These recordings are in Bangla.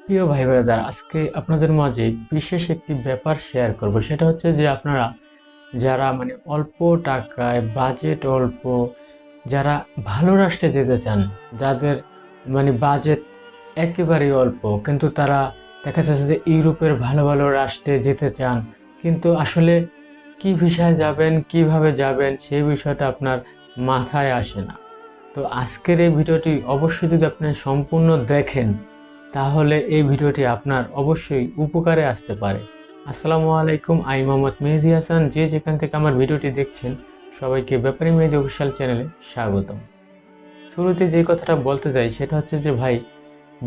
প্রিয় ভাই ব্রাদার, আজকে আপনাদের মাঝে বিশেষ একটি ব্যাপার শেয়ার করব। সেটা হচ্ছে যে আপনারা যারা অল্প টাকায়, বাজেট অল্প, যারা ভালো রাষ্ট্রে যেতে চান, যাদের বাজেট একেবারেই অল্প, কিন্তু তারা দেখা যাচ্ছে যে ইউরোপের ভালো ভালো রাষ্ট্রে যেতে চান, কিন্তু আসলে কি ভিসায় যাবেন, কিভাবে যাবেন, সেই বিষয়টা আপনার মাথায় আসে না। তো আজকের এই ভিডিওটি অবশ্যই যদি আপনি সম্পূর্ণ দেখেন, তাহলে এই ভিডিওটি আপনার অবশ্যই উপকারে আসতে পারে। আসসালামু আলাইকুম, আমি মোহাম্মদ মেহেদি হাসান। যে যেখান থেকে আমার ভিডিওটি দেখছেন, সবাইকে ব্যাপারী মেহেদি অফিসিয়াল চ্যানেলে স্বাগতম। শুরুতে যে কথাটা বলতে চাই সেটা হচ্ছে যে ভাই,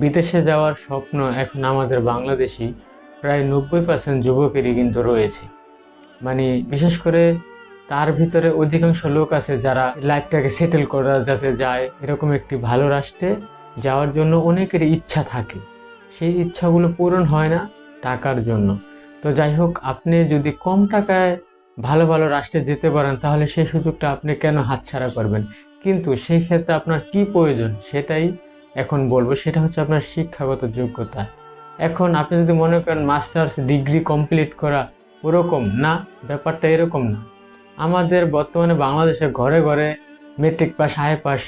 বিদেশে যাওয়ার স্বপ্ন এখন আমাদের বাংলাদেশি প্রায় 90% যুবকেরই কিন্তু রয়েছে। বিশেষ করে তার ভিতরে অধিকাংশ লোক আছে যারা লাইফটাকে সেটেল করা যাতে যায়, এরকম একটি ভালো রাষ্ট্রে যাওয়ার জন্য অনেকের ইচ্ছা থাকে। সেই ইচ্ছাগুলো পূরণ হয় না টাকার জন্য। তো যাই হোক, আপনি যদি কম টাকায় ভালো ভালো রাষ্ট্রে যেতে পারেন, তাহলে সেই সুযোগটা আপনি কেন হাতছাড়া করবেন? কিন্তু সেই ক্ষেত্রে আপনার কি প্রয়োজন সেটাই এখন বলবো। সেটা হচ্ছে আপনার শিক্ষাগত যোগ্যতা। এখন আপনি যদি মনে করেন মাস্টার্স ডিগ্রি কমপ্লিট করা, ওরকম না, ব্যাপারটা এরকম না। আমাদের বর্তমানে বাংলাদেশে ঘরে ঘরে matric pass, high pass,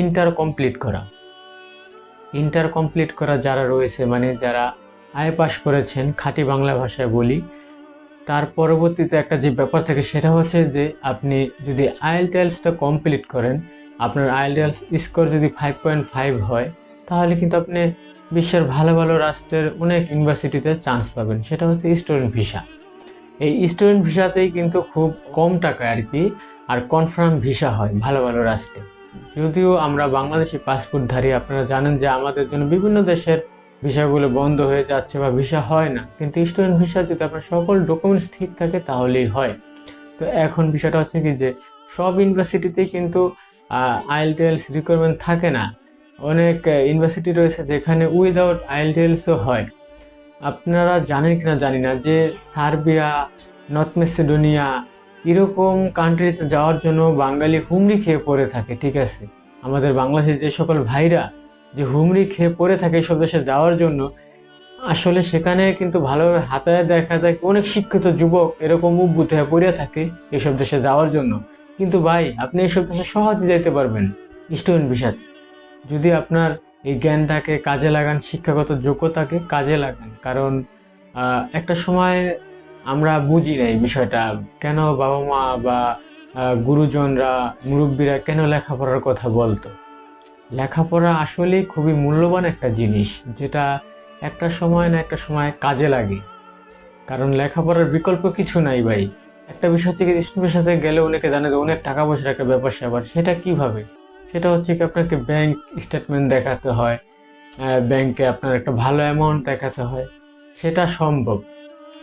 inter complete করা যারা রয়েছে, যারা আই পাস করেছেন, খাঁটি বাংলা ভাষায় বলি, তার পরবর্তীতে একটা যে ব্যাপার থাকে সেটা হচ্ছে যে আপনি যদি আইএলটিএলসটা কমপ্লিট করেন, আপনার আইএলটিএলস স্কোর যদি 5.5 হয়, তাহলে কিন্তু আপনি বিশ্বের ভালো ভালো রাষ্ট্রের অনেক ইউনিভার্সিটিতে চান্স পাবেন। সেটা হচ্ছে স্টুডেন্ট ভিসা। এই স্টুডেন্ট ভিসাতেই কিন্তু খুব কম টাকায় আর কনফার্ম ভিসা হয় ভালো ভালো রাষ্ট্রে। যদিও আমরা বাংলাদেশি পাসপোর্টধারী, আপনারা জানেন যে আমাদের জন্য বিভিন্ন দেশের ভিসাগুলো বন্ধ হয়ে যাচ্ছে বা ভিসা হয় না, কিন্তু স্টুডেন্ট ভিসা যদি আপনার সকল ডকুমেন্টস ঠিক থাকে তাহলেই হয়। তো এখন বিষয়টা হচ্ছে কি যে সব ইউনিভার্সিটিতেই কিন্তু আইএলটিএলস রিকোয়ারমেন্ট থাকে না। অনেক ইউনিভার্সিটি রয়েছে যেখানে উইদাউট আইএলটিএলসও হয়। আপনারা জানেন কিনা জানি না যে সার্বিয়া, নর্থ মেসিডোনিয়া, এরকম কান্ট্রিতে যাওয়ার জন্য বাঙালি হুমড়ি খেয়ে পড়ে থাকে। ঠিক আছে, আমাদের বাংলাদেশের যে সকল ভাইরা যে হুমড়ি খেয়ে পড়ে থাকে এসব দেশে যাওয়ার জন্য, আসলে সেখানে কিন্তু ভালোভাবে হাতায় দেখা যায় অনেক শিক্ষিত যুবক এরকম উদ্বুদ্ধ হয়ে পড়ে থাকে এসব দেশে যাওয়ার জন্য। কিন্তু ভাই, আপনি এসব দেশে সহজে যেতে পারবেন স্টুডেন্ট ভিসাতে, যদি আপনার এই জ্ঞানটাকে কাজে লাগান, শিক্ষাগত যোগ্যতাকে কাজে লাগান। কারণ একটা সময় আমরা বুঝি না এই বিষয়টা, কেন বাবা মা বা গুরুজনরা, মুরব্বীরা কেন লেখাপড়ার কথা বলতো। লেখাপড়া আসলেই খুবই মূল্যবান একটা জিনিস, যেটা একটা সময় না একটা সময় কাজে লাগে। কারণ লেখাপড়ার বিকল্প কিছু নাই ভাই। একটা বিষয় হচ্ছে কি, স্টুডেন্টের সাথে গেলে অনেকে জানে যে অনেক টাকা পয়সার একটা ব্যাপার স্যাপার। সেটা কিভাবে? সেটা হচ্ছে কি, আপনাকে ব্যাংক স্টেটমেন্ট দেখাতে হয়, ব্যাংকে আপনার একটা ভালো অ্যামাউন্ট দেখাতে হয়। সেটা সম্ভব।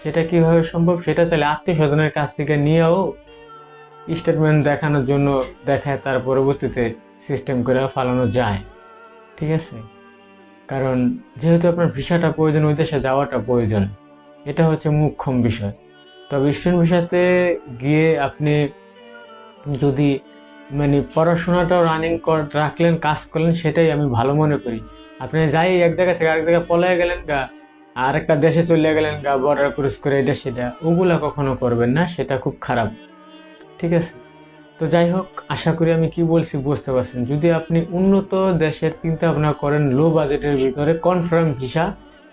সেটা কিভাবে সম্ভব? সেটা চাইলে আত্মীয় স্বজনের কাছ থেকে নিয়েও স্টেটমেন্ট দেখানোর জন্য দেখায়, তার পরবর্তীতে সিস্টেম করে ফালানো যায়। ঠিক আছে, কারণ যেহেতু আপনার ভিসাটা প্রয়োজন, ওই দেশে যাওয়াটা প্রয়োজন, এটা হচ্ছে মুখ্যম বিষয়। তবে স্টুডেন্ট ভিসাতে গিয়ে আপনি যদি পড়াশোনাটাও রানিং রাখলেন, কাজ করলেন, সেটাই আমি ভালো মনে করি। আপনি যাই এক জায়গা থেকে আরেক জায়গায় পলায় গেলেন গা, আরেকটা দেশে চলে গেলেন গা, বর্ডার ক্রস করে, এটা সেটা ওগুলা কখনো করবেন না, সেটা খুব খারাপ। ঠিক আছে, তো যাই হোক, আশা করি আমি কি বলছি বুঝতে পারছেন। যদি আপনি উন্নত দেশের চিন্তা ভাবনা করেন, লো বাজেটের ভিতরে কনফার্ম ভিসা,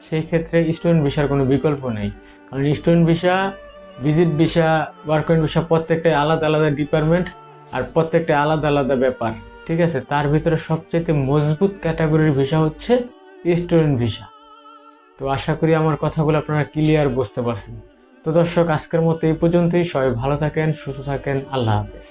সেই ক্ষেত্রে স্টুডেন্ট ভিসার কোনো বিকল্প নেই। কারণ student visa, visit visa, work point visa, প্রত্যেকটাই আলাদা আলাদা ডিপার্টমেন্ট আর প্রত্যেকটা আলাদা আলাদা ব্যাপার। ঠিক আছে, তার ভিতরে সবচেয়ে মজবুত ক্যাটাগরির ভিসা হচ্ছে স্টুডেন্ট ভিসা। তো আশা করি আমার কথাগুলো আপনারা ক্লিয়ার বুঝতে পারছেন। তো দর্শক, আজকের মতো এই পর্যন্তই। সবাই ভালো থাকেন, সুস্থ থাকেন, আল্লাহ হাফেজ।